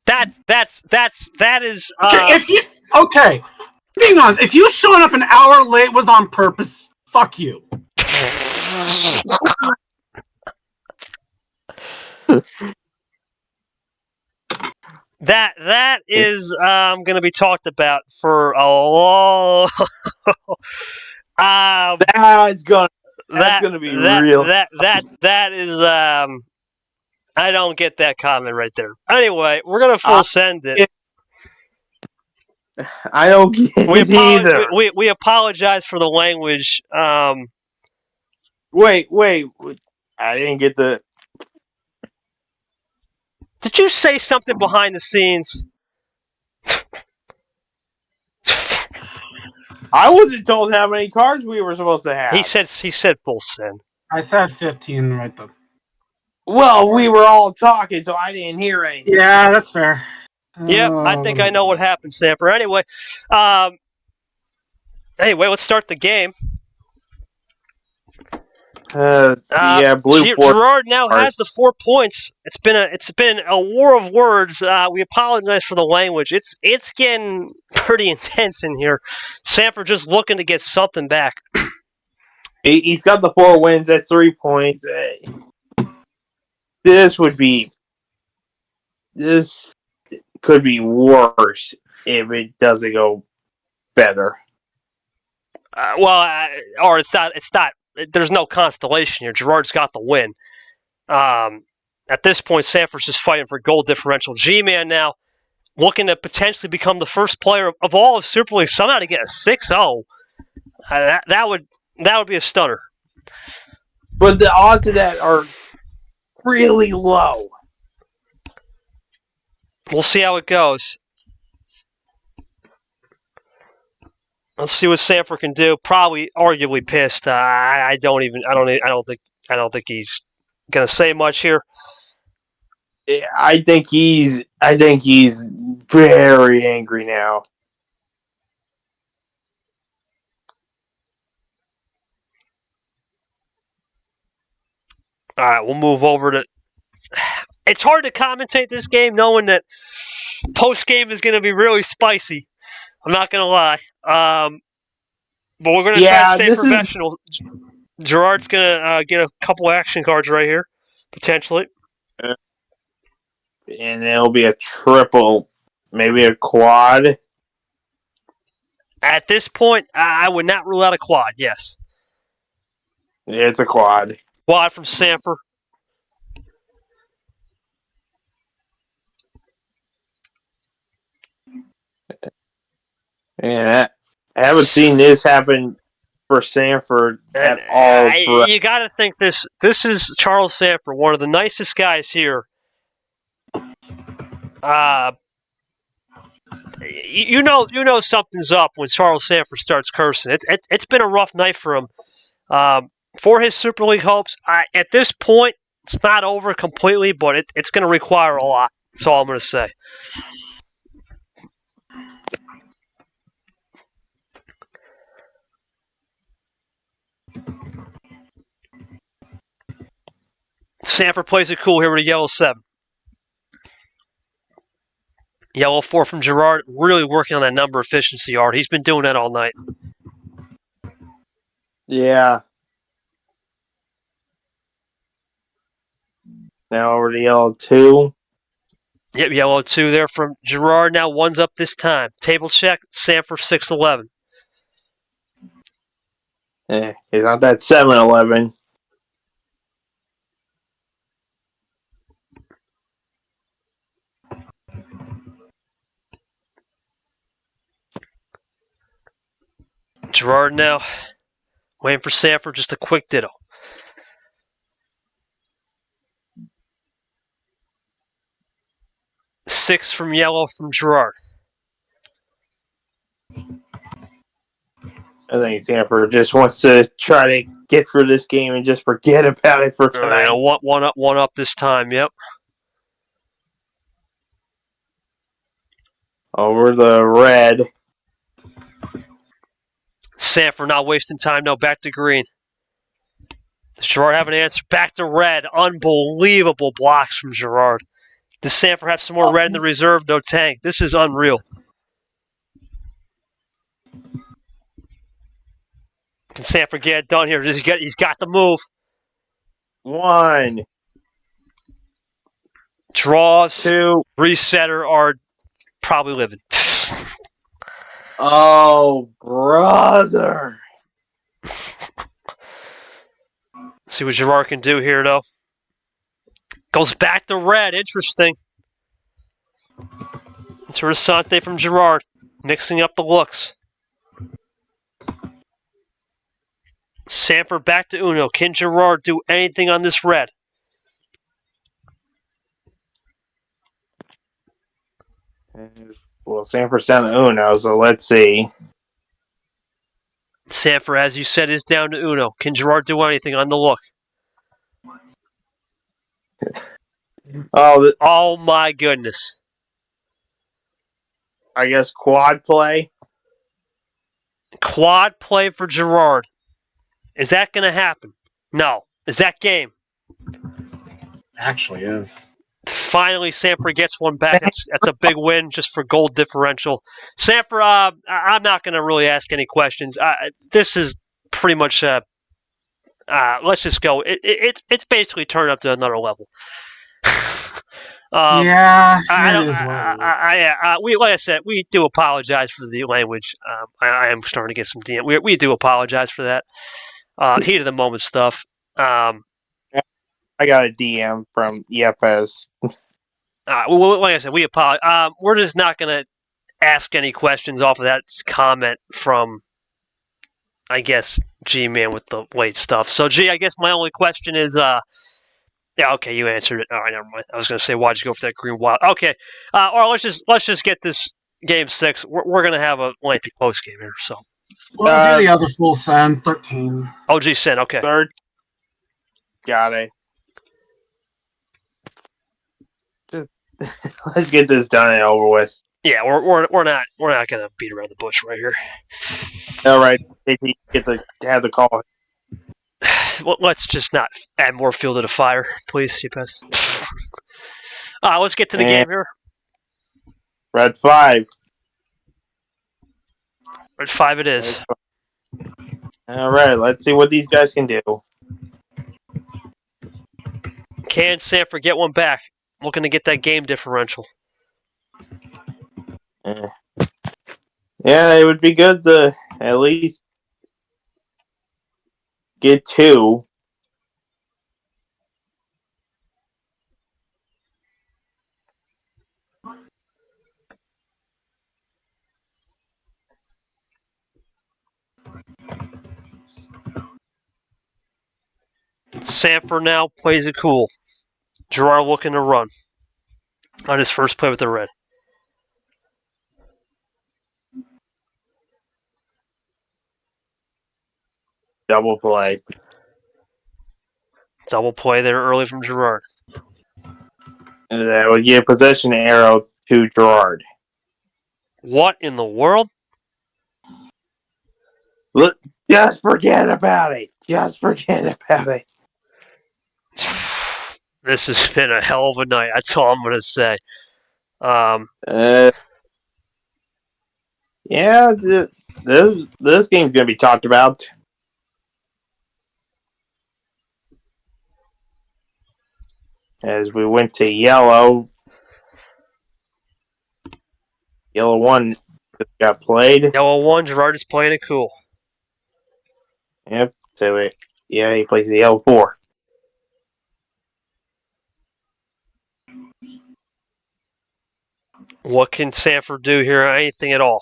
That is. Being honest, if you showing up an hour late was on purpose, fuck you. That is going to be talked about for a long. That's gonna be real. That is. I don't get that comment right there. Anyway, we're gonna full send it. I don't get it either. We apologize for the language. Wait. I didn't get the. Did you say something behind the scenes? I wasn't told how many cards we were supposed to have. He said full send. I said 15 right there. Well, we were all talking, so I didn't hear anything. Yeah, that's fair. Yeah, I think I know what happened, Sandfer. Anyway, let's start the game. Blue Gerard now has the 4 points. It's been a war of words. We apologize for the language. It's getting pretty intense in here. Sandfer just looking to get something back. He's got the 4 wins. That's 3 points. This could be worse if it doesn't go better. Or it's not. There's no constellation here. Gerard's got the win. At this point, Sandfer's just fighting for goal differential. G-Man now looking to potentially become the first player of all of Super League somehow to get a 6-0. That would be a stunner. But the odds of that are really low. We'll see how it goes. Let's see what Sandfer can do. Probably, arguably pissed. I don't think he's gonna say much here. I think he's very angry now. All right, we'll move over to. It's hard to commentate this game knowing that post game is going to be really spicy. I'm not going to lie. But we're going to try to stay professional. Gerard's going to get a couple action cards right here, potentially. And it'll be a triple, maybe a quad. At this point, I would not rule out a quad, yes. Yeah, it's a quad. Quad from Sandfer. Yeah, I haven't seen this happen for Sandfer at all. You got to think this is Charles Sandfer, one of the nicest guys here. You know something's up when Charles Sandfer starts cursing. It's been a rough night for him. For his Super League hopes, at this point, it's not over completely, but it's going to require a lot. That's all I'm going to say. Sandfer plays it cool here with a yellow 7. Yellow 4 from Gerard, really working on that number efficiency art. He's been doing that all night. Yeah. Now over to yellow 2. Yep, yellow 2 there from Gerard. Now 1's up this time. Table check, Sandfer 6-11. He's not that 7-11. Gerard now waiting for Sandfer, just a quick ditto. Six from yellow from Gerard. I think Sandfer just wants to try to get through this game and just forget about it for tonight. One up this time, yep. Over the red. Sandfer not wasting time now, back to green. Does Gerard have an answer? Back to red. Unbelievable blocks from Gerard. Does Sandfer have some more red in the reserve? No tank. This is unreal. Can Sandfer get it done here? He's got the move. 1, Draws, 2. resetter are probably living. Oh, brother. See what Gerard can do here, though. Goes back to red. Interesting. Interessante from Gerard. Mixing up the looks. Sandfer back to Uno. Can Gerard do anything on this red? Well, Sandfer's down to Uno, so let's see. Sandfer, as you said, is down to Uno. Can Gerard do anything on the look? Oh my goodness. I guess quad play. Quad play for Gerard. Is that going to happen? No. Is that game? Actually is. Finally, Sandfer gets one back. That's a big win just for gold differential. Sandfer, I'm not going to really ask any questions. This is pretty much, let's just go. It's basically turned up to another level. Yeah, it is what it is. Like I said, we do apologize for the language. I am starting to get some DM. We do apologize for that. Heat of the moment stuff. I got a DM from Yepes. Well, like I said, we apologize. We're just not going to ask any questions off of that comment from, I guess, Gman with the late stuff. So, G, I guess my only question is, yeah, okay, you answered it. All right, never mind. I was going to say, why'd you go for that green wild? Okay, or let's just get this game 6. We're going to have a lengthy post game here. So, We'll do the other full send, 13. OG send. Okay, Third. Got it. Let's get this done and over with. Yeah, we're not going to beat around the bush right here. All right, get to have the call. Let's just not add more fuel to the fire, please, Yepes. Let's get to the game here. Red 5. Red 5 it is. All right, let's see what these guys can do. Can Sandfer get one back? Looking to get that game differential. Yeah, it would be good to at least get 2. Sandfer now plays it cool. Gerard looking to run on his first play with the red. Double play. Double play there early from Gerard. And that would give possession arrow to Gerard. What in the world? Look, just forget about it. Just forget about it. This has been a hell of a night. That's all I'm going to say. Yeah, this game's going to be talked about. as we went to yellow. Yellow 1 got played. Yellow 1, Gerard is playing it cool. Yep. So he plays the yellow 4. What can Sandfer do here? Anything at all.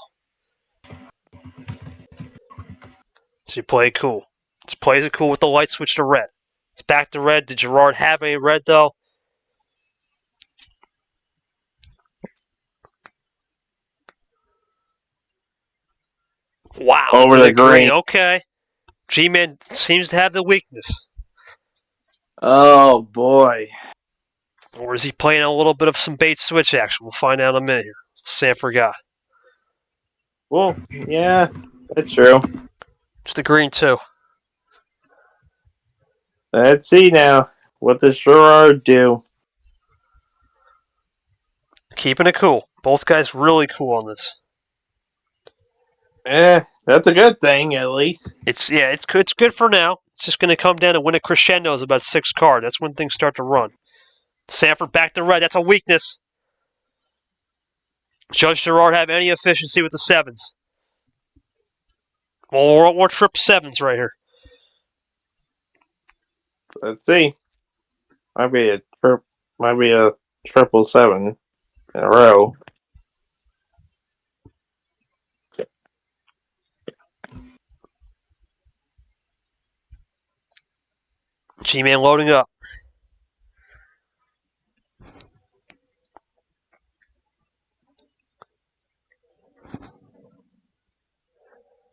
So you play it cool. Just plays it cool with the light switch to red. It's back to red. Did Gerard have any red, though? Wow. Over the green. Okay. Gman seems to have the weakness. Oh, boy. Or is he playing a little bit of some bait switch action? We'll find out in a minute here. Sandfer got. Well, yeah, that's true. It's the green, too. Let's see now. What does Gerard do? Keeping it cool. Both guys really cool on this. That's a good thing, at least. It's good for now. It's just going to come down to when it crescendos about 6 cards. That's when things start to run. Sanford back to red. That's a weakness. Does Gerard have any efficiency with the 7s? Well, we're trip 7s right here. Let's see. Might be a triple 7 in a row. G-Man loading up.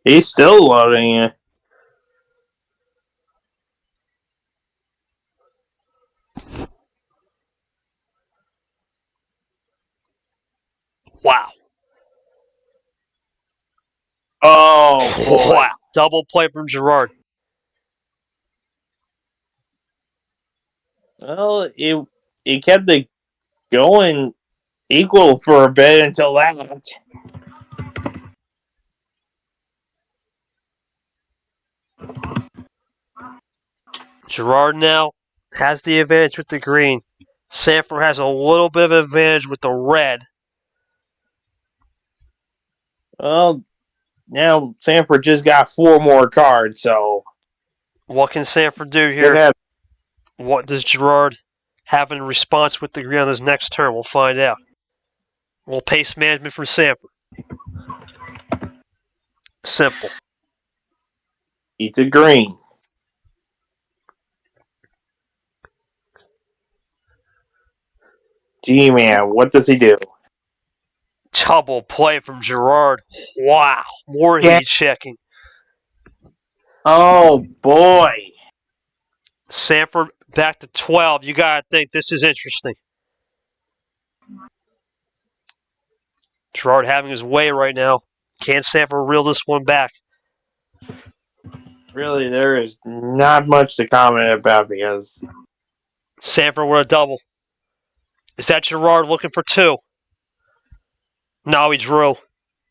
He's still loading it. Wow. Oh, boy. Wow. Double play from Gerard. Well, it kept it going equal for a bit until that. Gerard now has the advantage with the green. Sanford has a little bit of advantage with the red. Well, now Sanford just got 4 more cards, so... What can Sanford do here? What does Gerard have in response with the green on his next turn? We'll find out. A little pace management from Sanford. Simple. Eats a green. G-Man, what does he do? Double play from Gerard. Wow. More heat checking. Oh, boy. Sanford back to 12. You got to think this is interesting. Gerard having his way right now. Can Sanford reel this one back? Really, there is not much to comment about because... Sanford with a double. Is that Gerard looking for 2? No, he drew.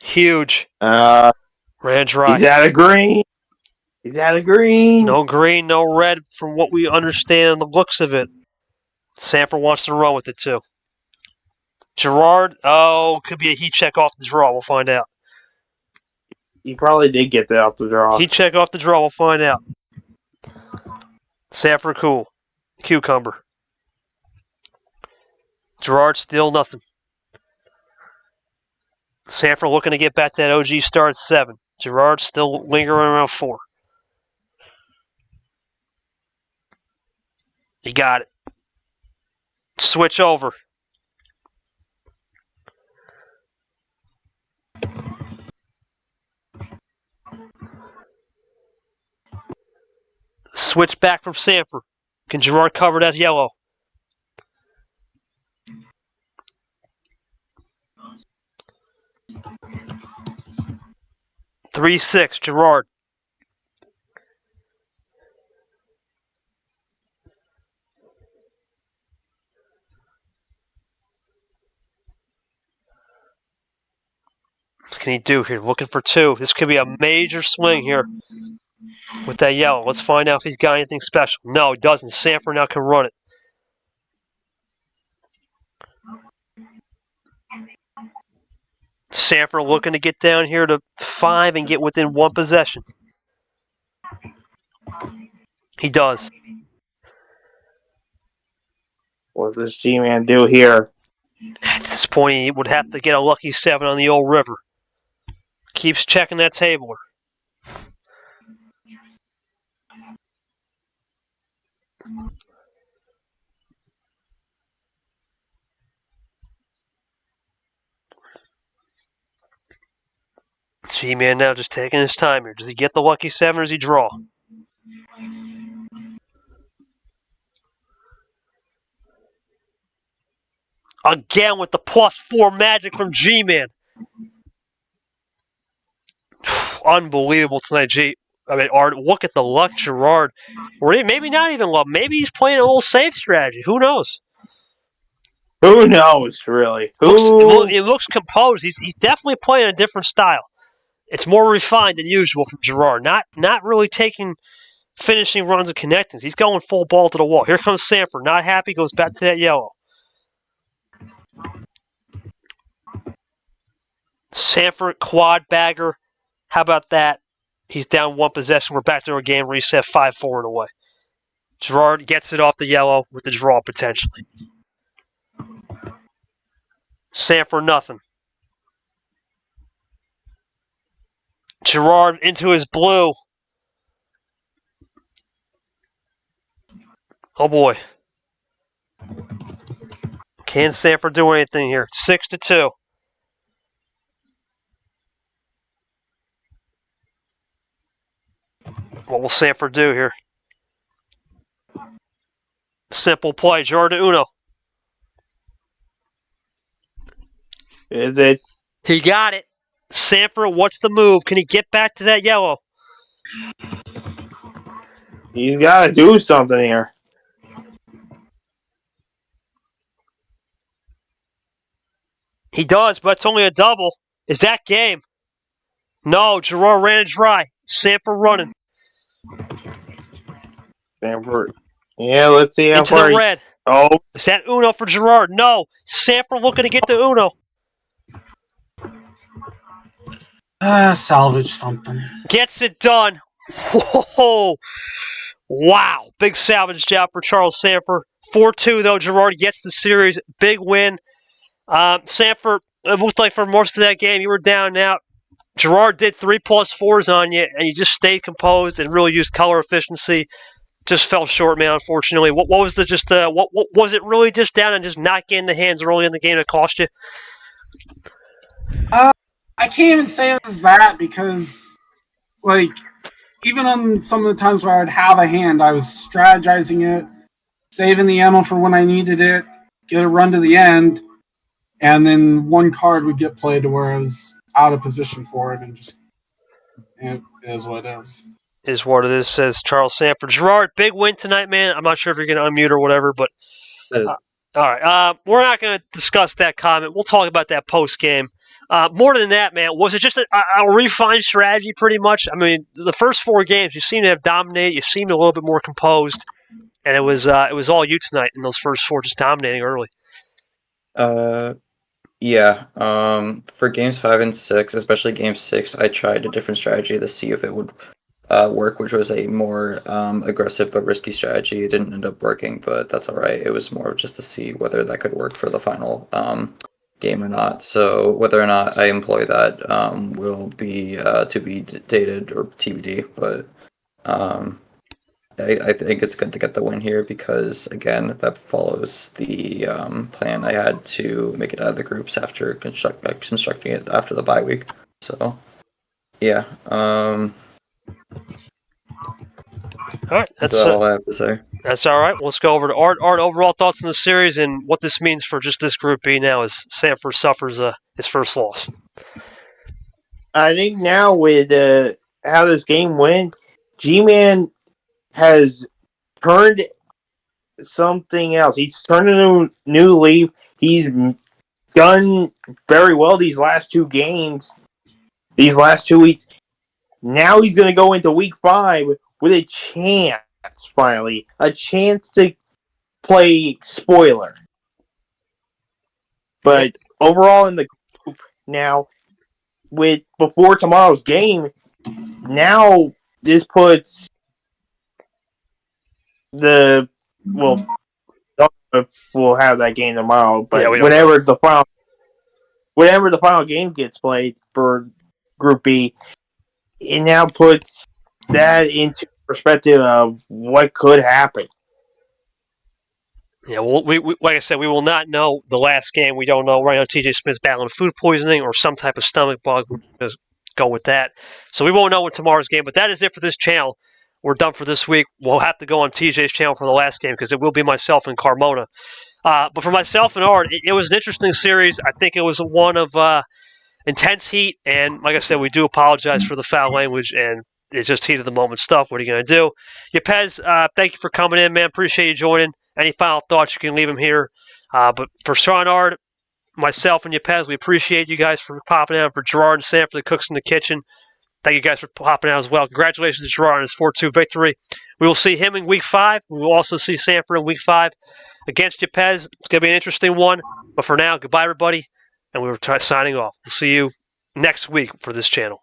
Huge. Ran dry. He's out of green. He's out of green. No green, no red from what we understand the looks of it. Sanford wants to run with it too. Gerard, could be a heat check off the draw. We'll find out. He probably did get that off the draw. Heat check off the draw. We'll find out. Sanford cool. Cucumber. Gerard still nothing. Sanford looking to get back to that OG start at 7. Gerard still lingering around 4. You got it. Switch over. Switch back from Sanford. Can Gerard cover that yellow? Three, 6, Gerard. What can he do here? Looking for 2. This could be a major swing here with that yellow. Let's find out if he's got anything special. No, he doesn't. Sanford now can run it. Sandfer looking to get down here to 5 and get within 1 possession. He does. What does Gman do here? At this point, he would have to get a lucky 7 on the old river. Keeps checking that table. G-Man now just taking his time here. Does he get the lucky 7 or does he draw? Again with the +4 magic from G-Man. Unbelievable tonight, G. I mean, Art, look at the luck, Gerard. Or maybe not even luck. Maybe he's playing a little safe strategy. Who knows? Who knows, really? It looks composed. He's definitely playing a different style. It's more refined than usual from Gerard. Not really taking finishing runs and connectings. He's going full ball to the wall. Here comes Sandfer. Not happy. Goes back to that yellow. Sandfer, quad bagger. How about that? He's down 1 possession. We're back to our game reset, 5-4 and away. Gerard gets it off the yellow with the draw potentially. Sandfer, nothing. Gerard into his blue. Oh boy. Can Sandfer do anything here? 6-2. What will Sandfer do here? Simple play. Gerard to Uno. Is it? He got it. Sandfer, what's the move? Can he get back to that yellow? He's got to do something here. He does, but it's only a double. Is that game? No, Gerard ran it dry. Sandfer running. Sandfer. Yeah, let's see how Into far the red. Oh. Is that Uno for Gerard? No. Sandfer looking to get the Uno. Salvage something. Gets it done. Whoa. Wow. Big salvage job for Charles Sandfer. 4-2, though. Gerard gets the series. Big win. Sandfer, it looked like for most of that game you were down and out. Gerard did 3+4s on you, and you just stayed composed and really used color efficiency. Just fell short, man, unfortunately. What was what was it really just down and just not getting the hands early in the game that cost you? I can't even say it was that because, like, even on some of the times where I'd have a hand, I was strategizing it, saving the ammo for when I needed it, get a run to the end, and then one card would get played to where I was out of position for it, and just it is what it is. Is what it is, says Charles Sandfer. Gerard, big win tonight, man. I'm not sure if you're going to unmute or whatever, but all right. We're not going to discuss that comment. We'll talk about that post game. More than that, man, was it just a refined strategy pretty much? I mean, the first 4 games, you seem to have dominated. You seemed a little bit more composed, and it was all you tonight in those first 4, just dominating early. Yeah. For games 5 and 6, especially game 6, I tried a different strategy to see if it would work, which was a more aggressive but risky strategy. It didn't end up working, but that's all right. It was more just to see whether that could work for the final game or not. So whether or not I employ that will be to be dated or TBD. But I think it's good to get the win here because, again, that follows the plan I had to make it out of the groups after constructing it after the bye week. So, yeah. All right, that's all I have to say. That's all right. Let's go over to Art. Art, overall thoughts on the series and what this means for just this Group B now as Sandfer suffers his first loss. I think now with how this game went, G-Man has turned something else. He's turned a new leaf. He's done very well these last 2 games, these last 2 weeks. Now he's going to go into week 5 with a chance, finally, a chance to play spoiler. But overall in the group now, with before tomorrow's game, now this puts the don't know if we'll have that game tomorrow, but whenever the final game gets played for Group B, it now puts that into perspective of what could happen. Yeah, well, we like I said, we will not know the last game. We don't know right now. TJ Smith's battling food poisoning or some type of stomach bug. We'll just go with that. So we won't know in tomorrow's game. But that is it for this channel. We're done for this week. We'll have to go on TJ's channel for the last game because it will be myself and Carmona. But for myself and Art, it was an interesting series. I think it was one of intense heat. And like I said, we do apologize for the foul language. And it's just heat of the moment stuff. What are you going to do? Yepez, thank you for coming in, man. Appreciate you joining. Any final thoughts, you can leave them here. But for Sean Ard, myself, and Yepez, we appreciate you guys for popping out. For Gerard and Sam, for the cooks in the kitchen, thank you guys for popping out as well. Congratulations to Gerard on his 4-2 victory. We will see him in Week 5. We will also see Sandfer in Week 5 against Yepez. It's going to be an interesting one. But for now, goodbye, everybody. And we will try signing off. We'll see you next week for this channel.